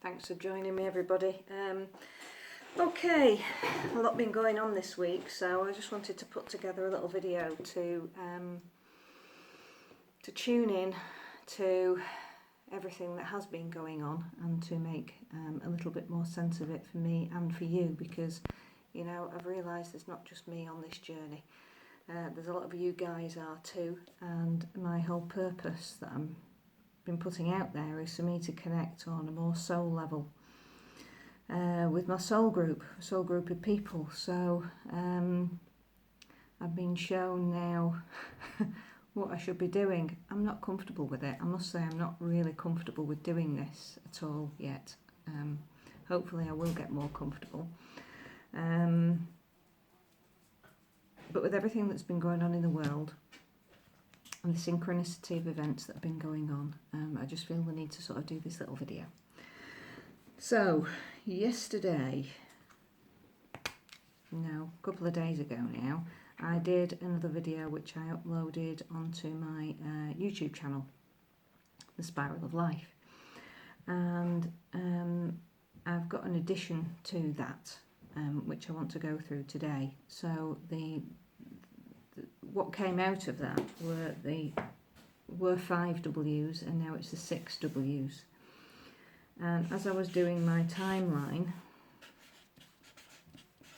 Thanks for joining me, everybody. Okay, a lot been going on this week, so I just wanted to put together a little video to tune in to everything that has been going on and to make a little bit more sense of it for me and for you, because you know, I've realised there's not just me on this journey. There's a lot of you guys are too, and my whole purpose that I'm been putting out there is for me to connect on a more soul level with my soul group of people. So I've been shown now what I should be doing. I'm not comfortable with it. I must say I'm not really comfortable with doing this at all yet. Hopefully I will get more comfortable. But with everything that's been going on in the world and the synchronicity of events that have been going on, I just feel the need to sort of do this little video. So yesterday, no, a couple of days ago now, I did another video which I uploaded onto my YouTube channel, The Spiral of Life, and I've got an addition to that which I want to go through today. So what came out of that were 5 W's, and now it's the 6 W's. And as I was doing my timeline,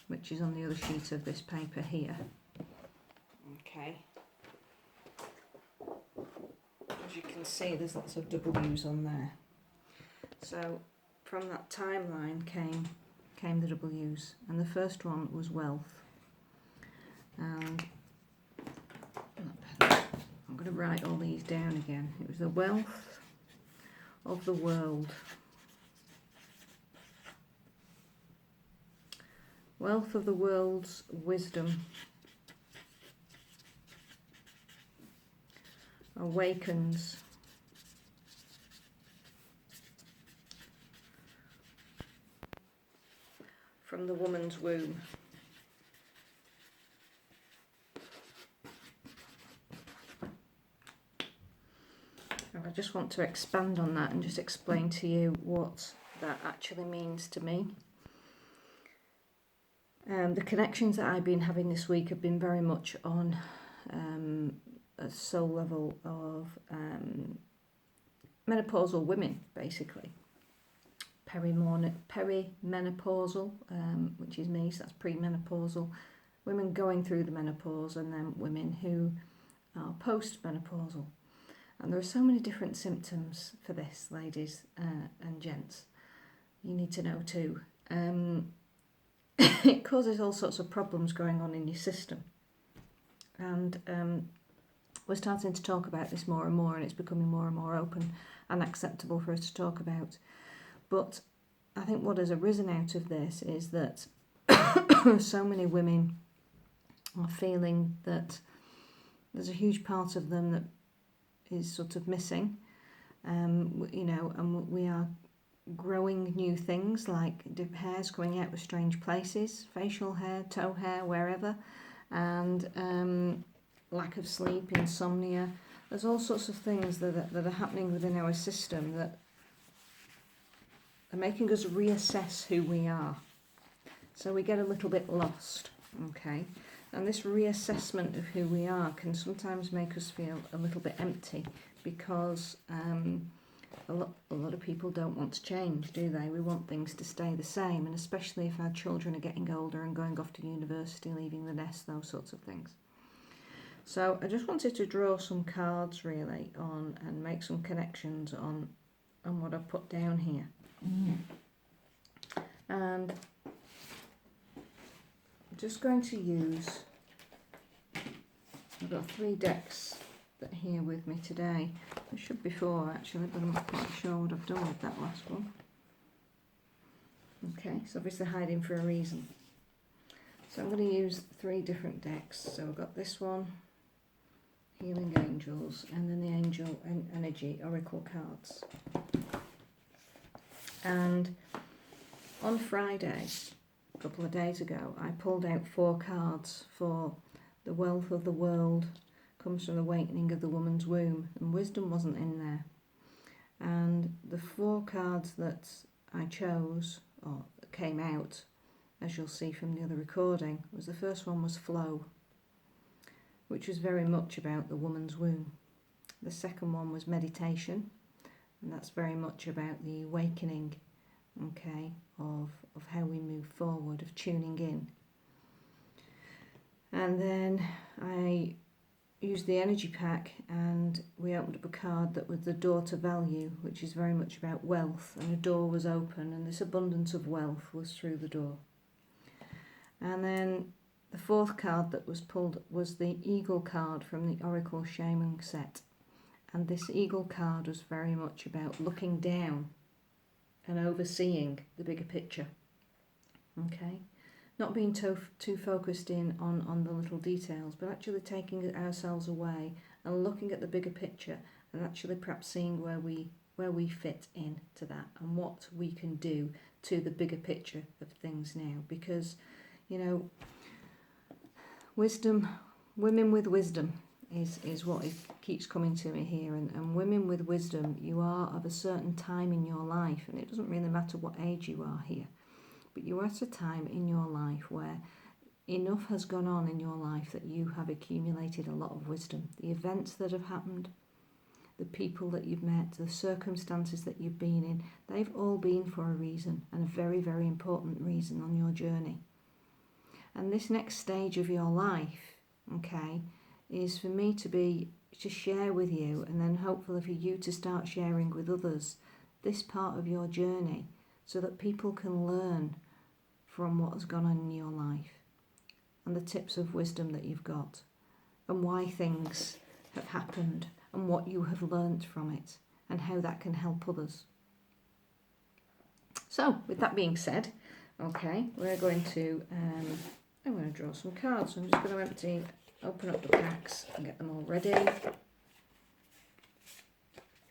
which is on the other sheet of this paper here, okay, as you can see there's lots of W's on there. So from that timeline came the W's, and the first one was wealth. And I'm going to write all these down again. It was the wealth of the world. Wealth of the world's wisdom. Awakens. From the woman's womb. I just want to expand on that and just explain to you what that actually means to me. The connections that I've been having this week have been very much on a soul level of menopausal women, basically. Perimenopausal, which is me, so that's premenopausal. Women going through the menopause, and then women who are postmenopausal. And there are so many different symptoms for this, ladies and gents. You need to know too. It causes all sorts of problems going on in your system. And we're starting to talk about this more and more, and it's becoming more and more open and acceptable for us to talk about. But I think what has arisen out of this is that so many women are feeling that there's a huge part of them that is sort of missing, you know, and we are growing new things like hairs coming out of strange places, facial hair, toe hair, wherever, and lack of sleep, insomnia. There's all sorts of things that are happening within our system that are making us reassess who we are. So we get a little bit lost, okay? And this reassessment of who we are can sometimes make us feel a little bit empty, because a lot of people don't want to change, do they? We want things to stay the same, and especially if our children are getting older and going off to university, leaving the nest, those sorts of things. So I just wanted to draw some cards really on and make some connections on what I've put down here. And I'm just going to use, I've got 3 decks that are here with me today. There should be 4 actually, but I'm not quite sure what I've done with that last one. Okay, it's obviously hiding for a reason. So I'm going to use 3 different decks. So I've got this one, Healing Angels, and then the Angel and Energy Oracle cards. And on Friday, a couple of days ago, I pulled out 4 cards for the wealth of the world comes from the awakening of the woman's womb, and wisdom wasn't in there. And the 4 cards that I chose, or came out, as you'll see from the other recording, was the first one was flow, which was very much about the woman's womb. The second one was meditation, and that's very much about the awakening, okay, of how we move forward, of tuning in. And then I used the energy pack, and we opened up a card that was the door to value, which is very much about wealth, and a door was open and this abundance of wealth was through the door. And then the fourth card that was pulled was the Eagle card from the Oracle Shaman set, and this Eagle card was very much about looking down and overseeing the bigger picture, okay? Not being too focused in on the little details, but actually taking ourselves away and looking at the bigger picture, and actually perhaps seeing where we fit in to that and what we can do to the bigger picture of things now. Because, you know, wisdom, women with wisdom is what it keeps coming to me here. And women with wisdom, you are of a certain time in your life, and it doesn't really matter what age you are here. But you're at a time in your life where enough has gone on in your life that you have accumulated a lot of wisdom. The events that have happened, the people that you've met, the circumstances that you've been in, they've all been for a reason, and a very, very important reason on your journey. And this next stage of your life, okay, is for me to share with you, and then hopefully for you to start sharing with others this part of your journey, so that people can learn from what has gone on in your life and the tips of wisdom that you've got and why things have happened and what you have learnt from it and how that can help others. So, with that being said, okay, we're going to, I'm going to draw some cards. So I'm just going to open up the packs and get them all ready.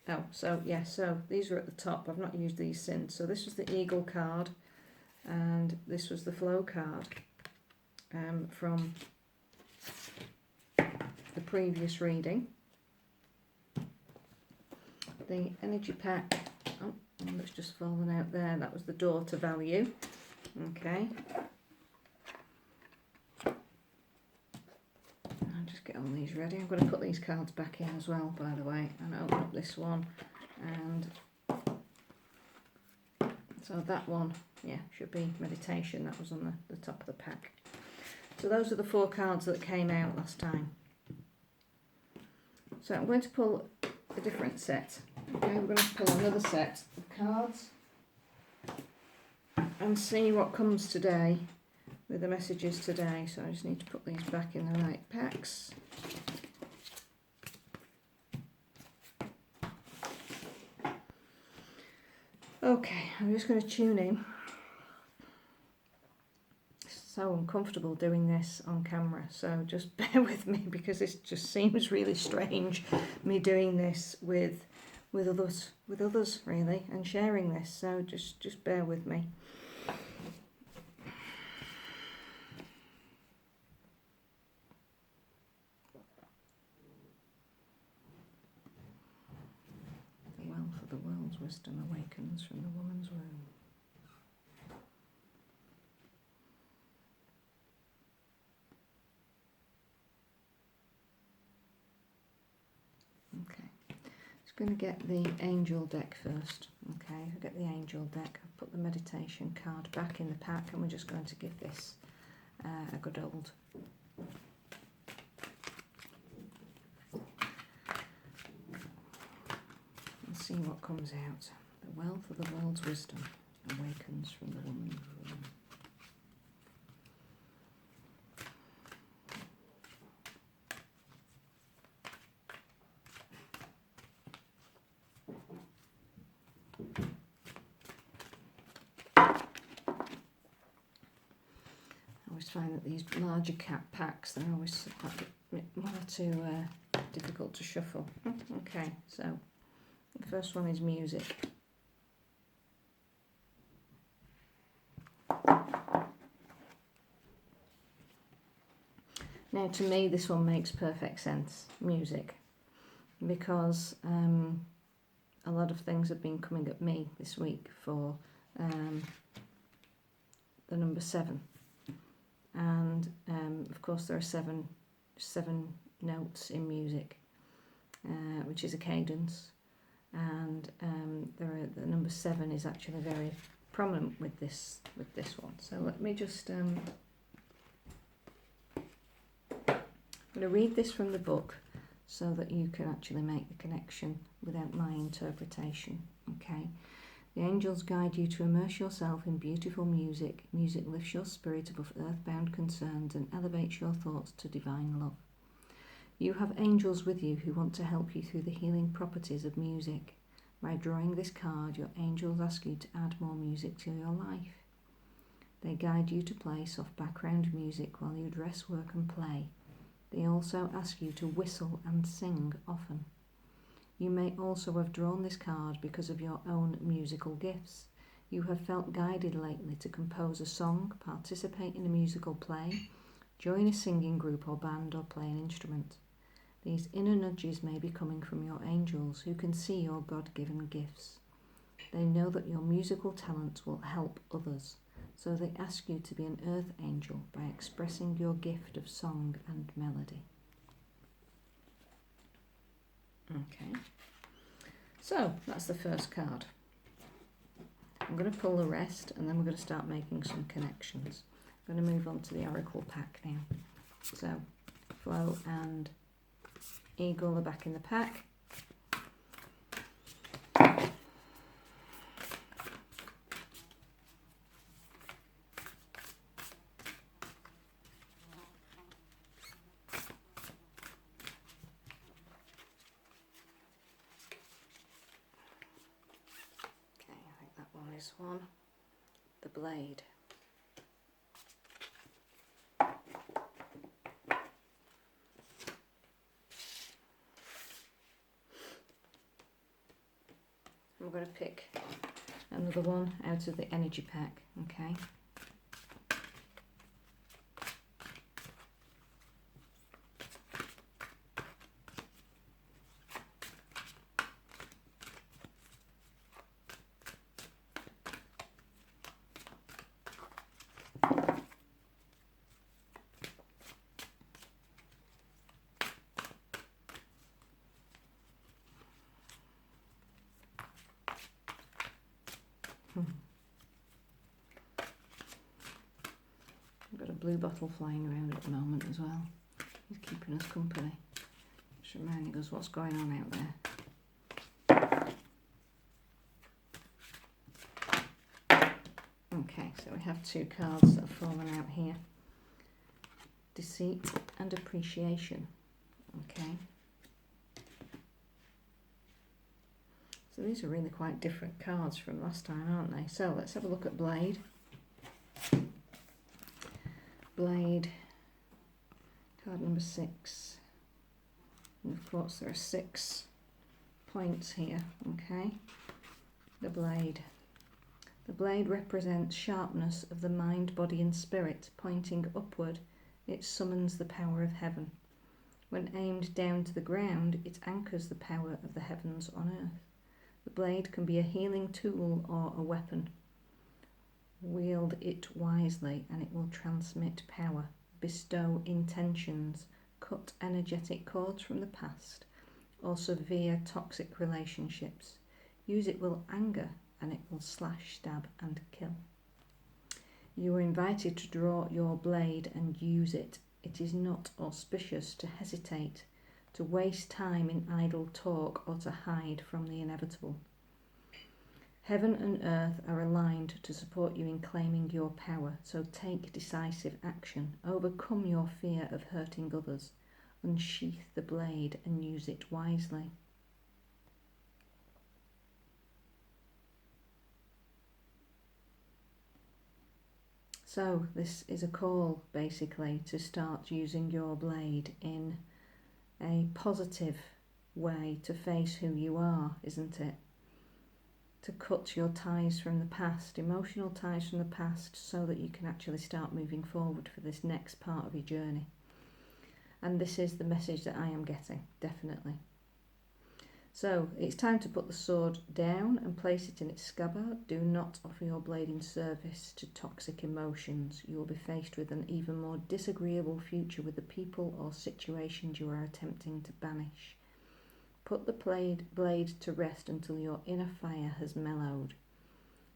Oh, so yeah, so these are at the top. I've not used these since. So this was the Eagle card, and this was the Flow card from the previous reading. The energy pack, oh, that's just fallen out there. That was the door to value. Okay. Get all these ready. I'm going to put these cards back in as well, by the way, and open up this one. And so that one, yeah, should be meditation. That was on the top of the pack. So those are the 4 cards that came out last time. So I'm going to pull a different set. Okay, we're going to pull another set of cards and see what comes today with the messages today. So I just need to put these back in the right packs. Okay, I'm just going to tune in. So uncomfortable doing this on camera, so just bear with me, because it just seems really strange me doing this with others really, and sharing this. So just bear with me. The world's wisdom awakens from the woman's womb. Okay, just going to get the angel deck first. Okay, I'll get the angel deck. I'll put the meditation card back in the pack, and we're just going to give this a good old see what comes out. The wealth of the world's wisdom awakens from the woman's womb. I always find that these larger packs, they're always quite a bit more too difficult to shuffle. Okay, so the first one is music. Now, to me, this one makes perfect sense, music, because a lot of things have been coming at me this week for the number 7. And of course there are seven notes in music, which is a cadence, and the number 7 is actually very prominent with this one. So let me just I'm going to read this from the book so that you can actually make the connection without my interpretation. Okay. The angels guide you to immerse yourself in beautiful music. Music lifts your spirit above earthbound concerns and elevates your thoughts to divine love. You have angels with you who want to help you through the healing properties of music. By drawing this card, your angels ask you to add more music to your life. They guide you to play soft background music while you dress, work and play. They also ask you to whistle and sing often. You may also have drawn this card because of your own musical gifts. You have felt guided lately to compose a song, participate in a musical play, join a singing group or band, or play an instrument. These inner nudges may be coming from your angels, who can see your God-given gifts. They know that your musical talents will help others, so they ask you to be an earth angel by expressing your gift of song and melody. Okay, so that's the first card. I'm going to pull the rest and then we're going to start making some connections. I'm going to move on to the Oracle pack now. So Flo and Eagle are back in the pack. This one, the blade. I'm going to pick another one out of the energy pack, okay? I've got a blue bottle flying around at the moment as well. He's keeping us company. Just reminding us what's going on out there. Okay, so we have 2 cards that have fallen out here. Deceit and appreciation. Okay. So these are really quite different cards from last time, aren't they? So let's have a look at Blade. Blade, card number 6. And of course there are 6 points here, okay? The Blade. The blade represents sharpness of the mind, body and spirit. Pointing upward, it summons the power of heaven. When aimed down to the ground, it anchors the power of the heavens on earth. The blade can be a healing tool or a weapon. Wield it wisely and it will transmit power, bestow intentions, cut energetic cords from the past, or severe toxic relationships. Use it with anger and it will slash, stab and kill. You are invited to draw your blade and use it. It is not auspicious to hesitate, to waste time in idle talk or to hide from the inevitable. Heaven and earth are aligned to support you in claiming your power, so take decisive action. Overcome your fear of hurting others. Unsheath the blade and use it wisely. So this is a call basically to start using your blade in a positive way to face who you are, isn't it? To cut your ties from the past, emotional ties from the past, so that you can actually start moving forward for this next part of your journey. And this is the message that I am getting, definitely. So it's time to put the sword down and place it in its scabbard. Do not offer your blade in service to toxic emotions. You will be faced with an even more disagreeable future with the people or situations you are attempting to banish. Put the blade to rest until your inner fire has mellowed.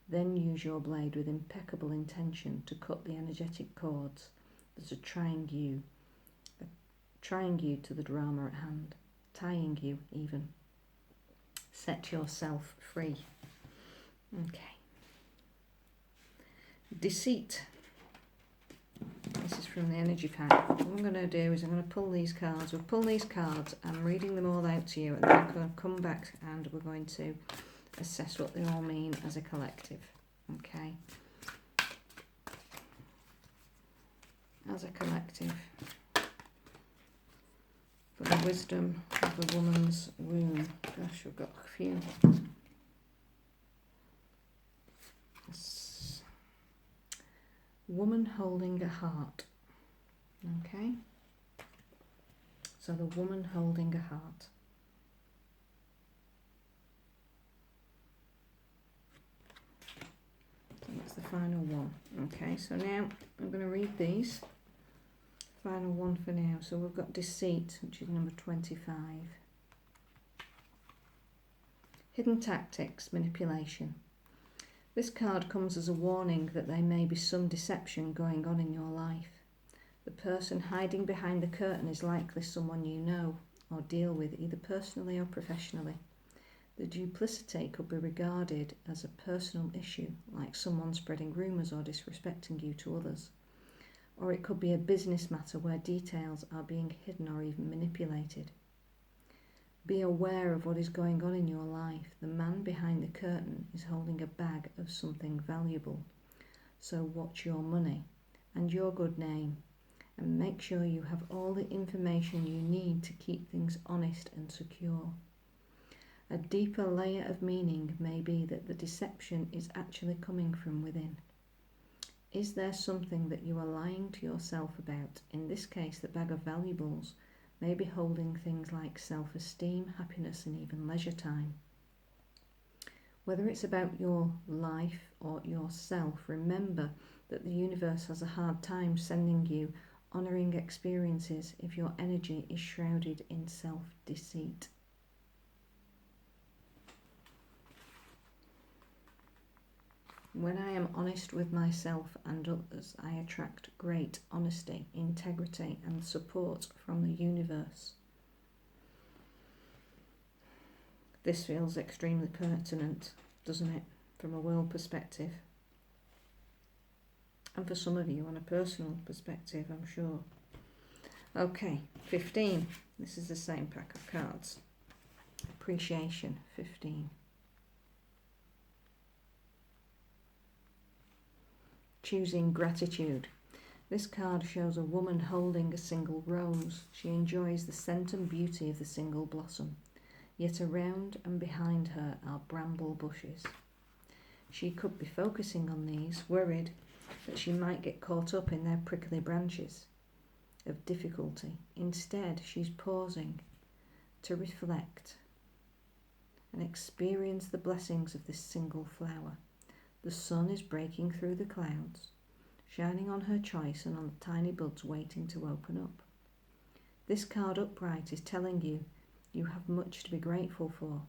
Then use your blade with impeccable intention to cut the energetic cords that are trying you to the drama at hand, tying you even. Set yourself free. Okay. Deceit. This is from the energy pack. What I'm going to do is I'm going to pull these cards. We'll pull these cards. I'm reading them all out to you, and then I'm going to come back and we're going to assess what they all mean as a collective. Okay. As a collective. For the wisdom of the woman's womb. Gosh, we've got a few. Woman holding a heart. Okay. So the woman holding a heart. So that's the final one. Okay, so now I'm going to read these. Final one for now. So we've got deceit, which is number 25. Hidden tactics, manipulation. This card comes as a warning that there may be some deception going on in your life. The person hiding behind the curtain is likely someone you know or deal with, either personally or professionally. The duplicity could be regarded as a personal issue, like someone spreading rumours or disrespecting you to others. Or it could be a business matter where details are being hidden or even manipulated. Be aware of what is going on in your life. The man behind the curtain is holding a bag of something valuable. So watch your money and your good name, and make sure you have all the information you need to keep things honest and secure. A deeper layer of meaning may be that the deception is actually coming from within. Is there something that you are lying to yourself about? In this case, the bag of valuables may be holding things like self-esteem, happiness, and even leisure time. Whether it's about your life or yourself, remember that the universe has a hard time sending you honouring experiences if your energy is shrouded in self-deceit. When I am honest with myself and others, I attract great honesty, integrity, and support from the universe. This feels extremely pertinent, doesn't it, from a world perspective? And for some of you on a personal perspective, I'm sure. Okay, 15. This is the same pack of cards. Appreciation, 15. Choosing gratitude. This card shows a woman holding a single rose. She enjoys the scent and beauty of the single blossom, yet around and behind her are bramble bushes. She could be focusing on these, worried that she might get caught up in their prickly branches of difficulty. Instead, she's pausing to reflect and experience the blessings of this single flower. The sun is breaking through the clouds, shining on her choice and on the tiny buds waiting to open up. This card upright is telling you you have much to be grateful for.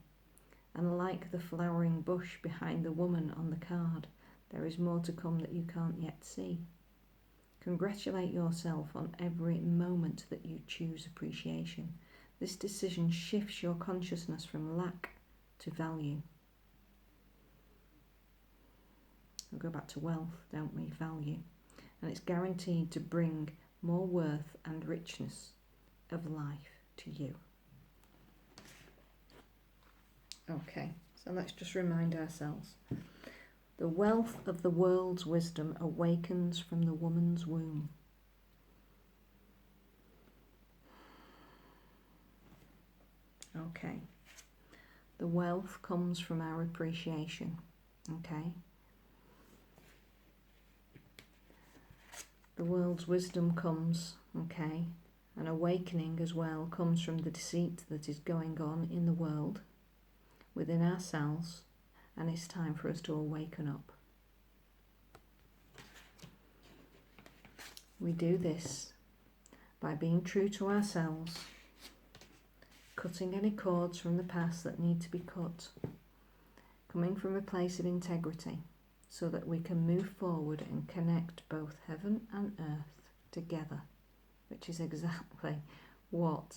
And like the flowering bush behind the woman on the card, there is more to come that you can't yet see. Congratulate yourself on every moment that you choose appreciation. This decision shifts your consciousness from lack to value. We'll go back to wealth, don't we? Value. And it's guaranteed to bring more worth and richness of life to you. Okay, so let's just remind ourselves. The wealth of the world's wisdom awakens from the woman's womb. Okay. The wealth comes from our appreciation. Okay. The world's wisdom comes, okay, an awakening as well comes from the deceit that is going on in the world, within ourselves, and it's time for us to awaken up. We do this by being true to ourselves, cutting any cords from the past that need to be cut, coming from a place of integrity so that we can move forward and connect both heaven and earth together, which is exactly what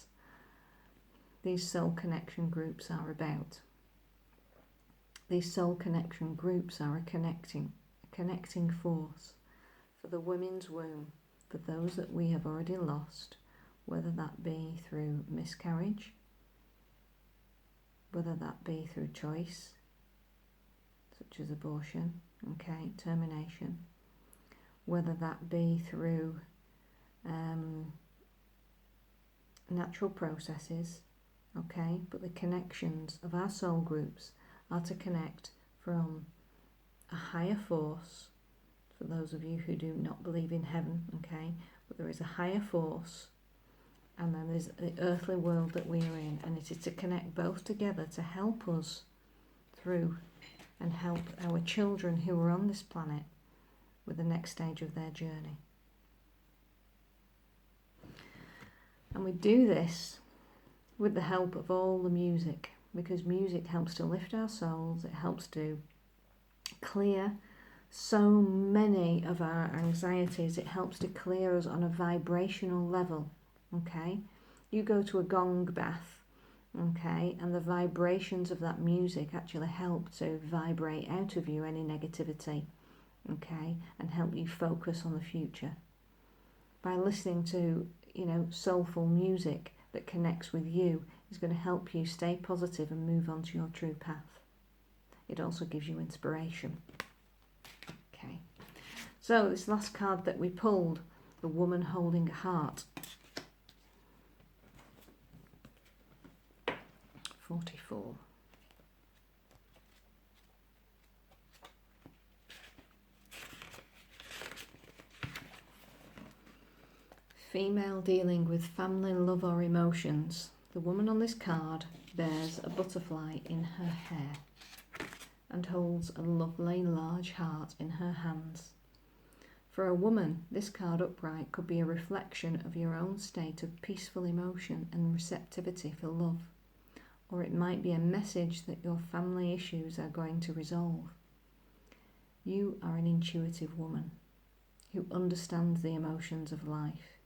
these soul connection groups are about. These soul connection groups are a connecting force for the women's womb, for those that we have already lost, whether that be through miscarriage, whether that be through choice, such as abortion, termination, whether that be through natural processes, but the connections of our soul groups are to connect from a higher force. For those of you who do not believe in heaven, but there is a higher force, and then there's the earthly world that we are in, and it is to connect both together to help us through and help our children who are on this planet with the next stage of their journey. And we do this with the help of all the music, because music helps to lift our souls, it helps to clear so many of our anxieties, it helps to clear us on a vibrational level. You go to a gong bath, and the vibrations of that music actually help to vibrate out of you any negativity, and help you focus on the future. By listening to, soulful music that connects with you is going to help you stay positive and move on to your true path. It also gives you inspiration. So this last card that we pulled, the woman holding a heart. 44. Female dealing with family, love or emotions. The woman on this card bears a butterfly in her hair and holds a lovely large heart in her hands. For a woman, this card upright could be a reflection of your own state of peaceful emotion and receptivity for love, or it might be a message that your family issues are going to resolve. You are an intuitive woman who understands the emotions of life.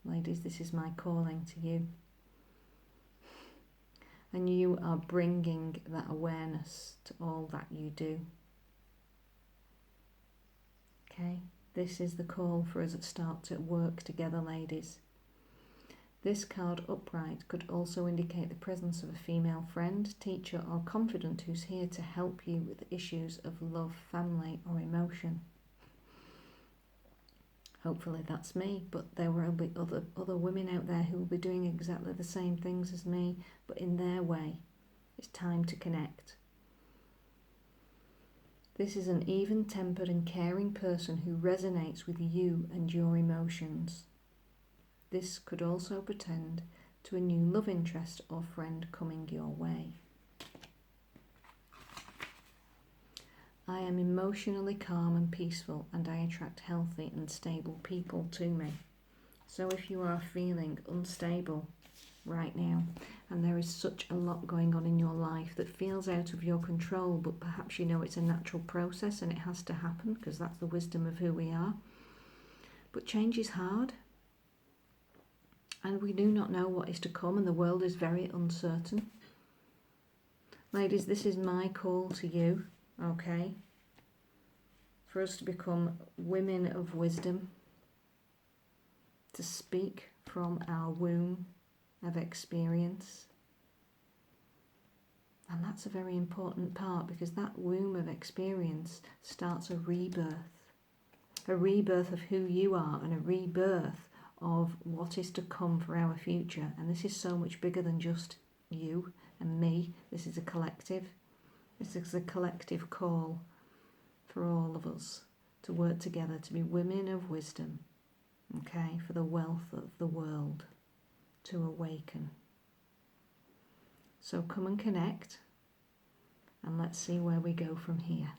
Ladies, this is my calling to you. And you are bringing that awareness to all that you do. This is the call for us to start to work together, ladies. This card upright could also indicate the presence of a female friend, teacher or confidant who's here to help you with issues of love, family or emotion. Hopefully that's me, but there will be other women out there who will be doing exactly the same things as me, but in their way. It's time to connect. This is an even-tempered and caring person who resonates with you and your emotions. This could also portend to a new love interest or friend coming your way. I am emotionally calm and peaceful, and I attract healthy and stable people to me. So if you are feeling unstable right now, and there is such a lot going on in your life that feels out of your control, but perhaps you know it's a natural process and it has to happen because that's the wisdom of who we are. But change is hard, and we do not know what is to come, and the world is very uncertain. Ladies, this is my call to you, for us to become women of wisdom, to speak from our womb of experience. And that's a very important part, because that womb of experience starts a rebirth of who you are and a rebirth of what is to come for our future. And this is so much bigger than just you and me. This is a collective. This is a collective call for all of us to work together to be women of wisdom, for the wealth of the world to awaken. So come and connect. and let's see where we go from here.